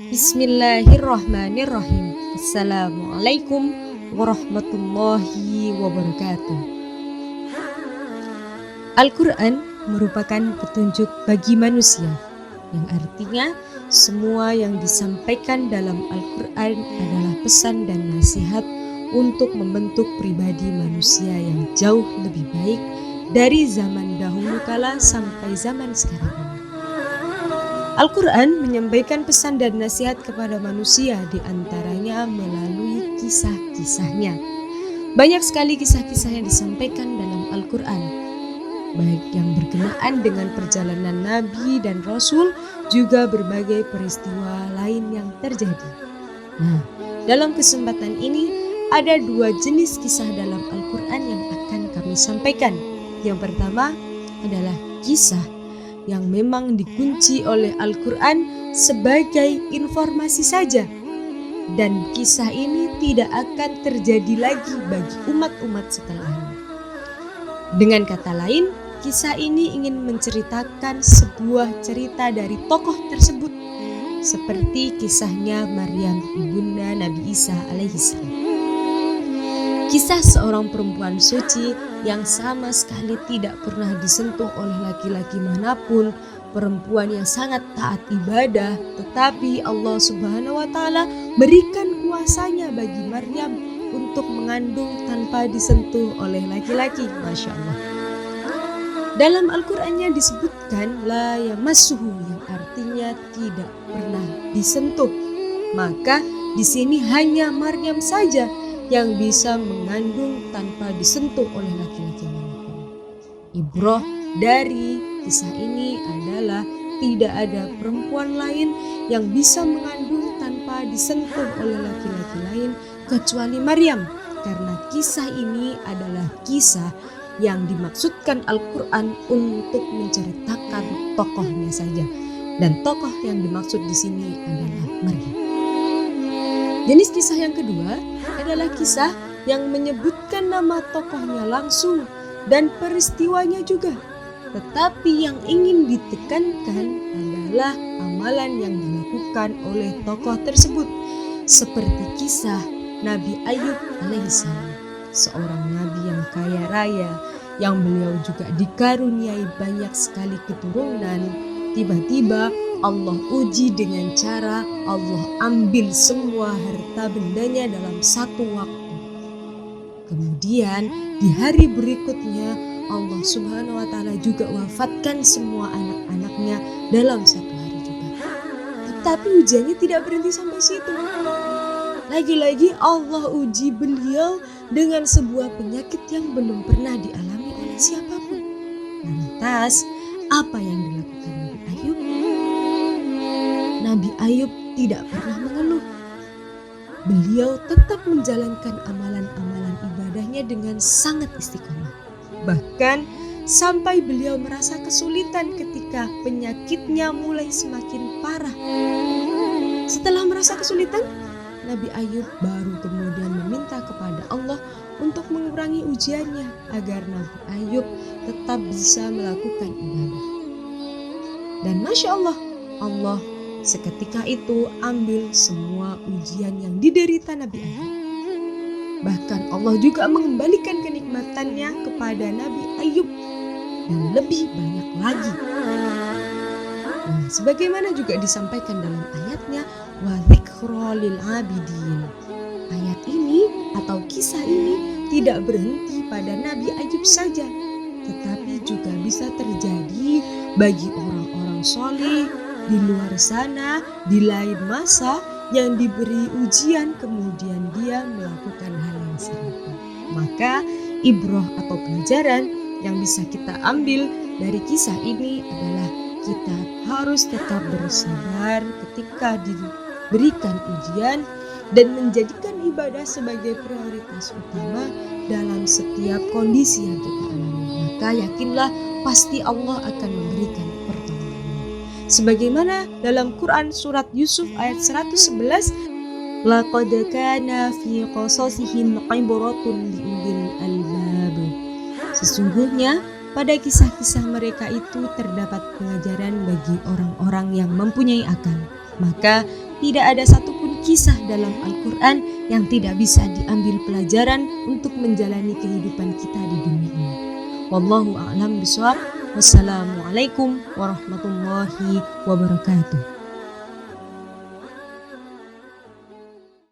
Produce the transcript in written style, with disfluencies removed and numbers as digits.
Bismillahirrahmanirrahim. Assalamualaikum warahmatullahi wabarakatuh. Al-Quran merupakan petunjuk bagi manusia, yang artinya semua yang disampaikan dalam Al-Quran adalah pesan dan nasihat untuk membentuk pribadi manusia yang jauh lebih baik dari zaman dahulu kala sampai zaman sekarang ini. Al-Quran menyampaikan pesan dan nasihat kepada manusia, diantaranya melalui kisah-kisahnya. Banyak sekali kisah-kisah yang disampaikan dalam Al-Quran, baik yang berkenaan dengan perjalanan Nabi dan Rasul, juga berbagai peristiwa lain yang terjadi. Nah, dalam kesempatan ini ada dua jenis kisah dalam Al-Quran yang akan kami sampaikan. Yang pertama adalah kisah yang memang dikunci oleh Al-Quran sebagai informasi saja, dan kisah ini tidak akan terjadi lagi bagi umat-umat setelahnya. Dengan kata lain, kisah ini ingin menceritakan sebuah cerita dari tokoh tersebut, seperti kisahnya Maryam ibunda Nabi Isa alaihissalam. Kisah seorang perempuan suci yang sama sekali tidak pernah disentuh oleh laki-laki manapun, perempuan yang sangat taat ibadah, tetapi Allah Subhanahu wa Ta'ala berikan kuasanya bagi Maryam untuk mengandung tanpa disentuh oleh laki-laki. Masya Allah. Dalam Al-Qurannya disebutkan la yamassuhu, yang artinya tidak pernah disentuh. Maka di sini hanya Maryam saja yang bisa mengandung tanpa disentuh oleh laki-laki manapun. Ibrah dari kisah ini adalah tidak ada perempuan lain yang bisa mengandung tanpa disentuh oleh laki-laki lain kecuali Maryam, karena kisah ini adalah kisah yang dimaksudkan Al-Quran untuk menceritakan tokohnya saja, dan tokoh yang dimaksud di sini adalah Maryam. Jenis kisah yang kedua adalah kisah yang menyebutkan nama tokohnya langsung dan peristiwanya juga. Tetapi yang ingin ditekankan adalah amalan yang dilakukan oleh tokoh tersebut. Seperti kisah Nabi Ayub alaihissalam, seorang nabi yang kaya raya, yang beliau juga dikaruniai banyak sekali keturunan. Tiba-tiba Allah uji dengan cara Allah ambil semua harta bendanya dalam satu waktu. Kemudian di hari berikutnya Allah Subhanahu wa Ta'ala juga wafatkan semua anak-anaknya dalam satu hari juga. Tetapi ujiannya tidak berhenti sampai situ. Lagi-lagi Allah uji beliau dengan sebuah penyakit yang belum pernah dialami oleh siapapun. Lantas apa yang dilakukan Nabi Ayub? Nabi Ayub tidak pernah mengeluh. Beliau tetap menjalankan amalan-amalan ibadahnya dengan sangat istiqomah. Bahkan sampai beliau merasa kesulitan ketika penyakitnya mulai semakin parah. Setelah merasa kesulitan, Nabi Ayub baru kemudian meminta kepada Allah untuk mengurangi ujiannya agar Nabi Ayub tetap bisa melakukan ibadah. Dan Masya Allah, Allah seketika itu ambil semua ujian yang diderita Nabi Ayub. Bahkan Allah juga mengembalikan kenikmatannya kepada Nabi Ayub dan lebih banyak lagi. Nah, sebagaimana juga disampaikan dalam ayatnya, wa dzikra lil abidin. Ayat ini atau kisah ini tidak berhenti pada Nabi Ayub saja, tetapi juga bisa terjadi bagi orang-orang soleh di luar sana, di lain masa, yang diberi ujian kemudian dia melakukan hal yang serupa. Maka ibrah atau pelajaran yang bisa kita ambil dari kisah ini adalah kita harus tetap bersabar ketika diberikan ujian dan menjadikan ibadah sebagai prioritas utama dalam setiap kondisi yang kita alami. Maka yakinlah pasti Allah akan memberikan pertolongan. Sebagaimana dalam Quran surat Yusuf ayat 111, laqad kana fi qasasihim ibratun liulil albab. Sesungguhnya pada kisah-kisah mereka itu terdapat pengajaran bagi orang-orang yang mempunyai akal. Maka tidak ada satupun kisah dalam Al-Quran yang tidak bisa diambil pelajaran untuk menjalani kehidupan kita di dunia ini. Wallahu a'lam bishawab. Wassalamualaikum warahmatullahi wabarakatuh.